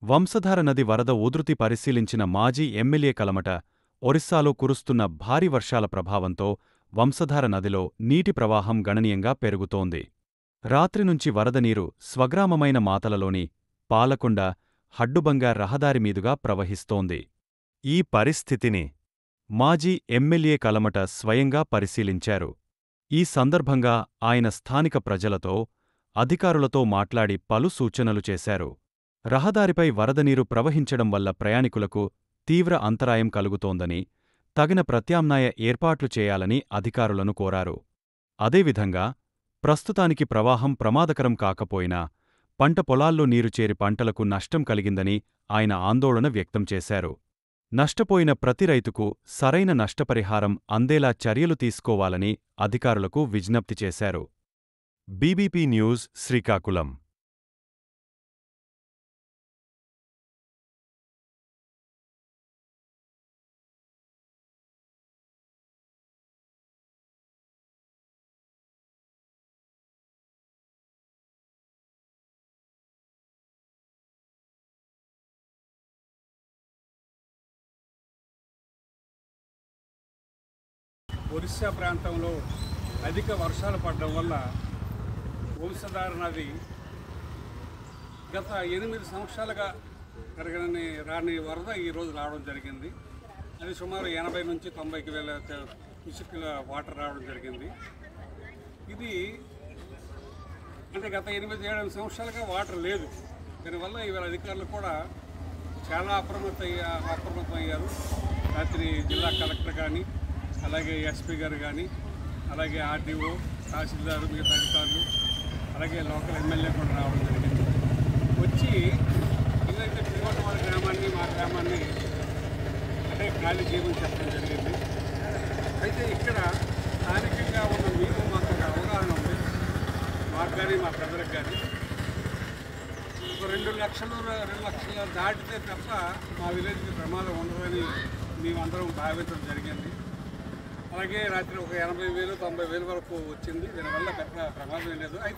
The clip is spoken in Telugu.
వంశధార నది వరద ఉధృతి పరిశీలించిన మాజీ ఎమ్మెల్యే కలమట, ఒరిస్సాలో కురుస్తున్న భారీ వర్షాల ప్రభావంతో వంశధార నదిలో నీటి ప్రవాహం గణనీయంగా పెరుగుతోంది. రాత్రి నుంచి వరదనీరు స్వగ్రామమైన మాతలలోని పాలకొండ, హడ్డుబంగ రహదారి మీదుగా ప్రవహిస్తోంది. ఈ పరిస్థితిని మాజీ ఎమ్మెల్యే కలమట స్వయంగా పరిశీలించారు. ఈ సందర్భంగా ఆయన స్థానిక ప్రజలతో, అధికారులతో మాట్లాడి పలు సూచనలు చేశారు. రహదారిపై వరదనీరు ప్రవహించడం వల్ల ప్రయాణికులకు తీవ్ర అంతరాయం కలుగుతోందని, తగిన ప్రత్యామ్నాయ ఏర్పాట్లు చేయాలని అధికారులను కోరారు. అదేవిధంగా ప్రస్తుతానికి ప్రవాహం ప్రమాదకరం కాకపోయినా పంట పొలాల్లో నీరు చేరి పంటలకు నష్టం కలిగిందని ఆయన ఆందోళన వ్యక్తం చేశారు. నష్టపోయిన ప్రతి రైతుకు సరైన నష్టపరిహారం అందేలా చర్యలు తీసుకోవాలని అధికారులకు విజ్ఞప్తి చేశారు. BBP news, Srikakulam. ఒరిస్సా ప్రాంతంలో అధిక వర్షాలు పడడం వల్ల వంశధార నది గత 8 సంవత్సరాలుగా రాని వరద ఈరోజు రావడం జరిగింది. అది సుమారు 80 నుంచి 90 వేల క్యూసెక్కుల వాటర్ రావడం జరిగింది. ఇది అంటే గత 8-7 సంవత్సరాలుగా వాటర్ లేదు. దానివల్ల ఇవాళ అధికారులు కూడా చాలా అప్రమత్తమయ్యారు. రాత్రి జిల్లా కలెక్టర్ కానీ, అలాగే ఎస్పీ గారు కానీ, అలాగే ఆర్డీఓ, తహసీల్దారు, మిగతా అధికారులు, అలాగే లోకల్ ఎమ్మెల్యే కూడా రావడం జరిగింది. వచ్చి ఏదైతే పిల్లవాడ గ్రామాన్ని, మా గ్రామాన్ని అంటే ఖాళీ చేయమని చెప్పడం జరిగింది. అయితే ఇక్కడ స్థానికంగా ఉన్న మీకు మాకు ఒక అవగాహన ఉంది, మాకు కానీ మా ప్రజలకు కానీ. 2 లక్షలు దాటితే తప్ప మా విలేజ్కి ప్రమాదం ఉండదని మేమందరం భావించడం జరిగింది. అలాగే రాత్రి ఒక 80,000, 90,000 వరకు వచ్చింది. దీనివల్ల పెద్ద ప్రమాదం లేదు. అయితే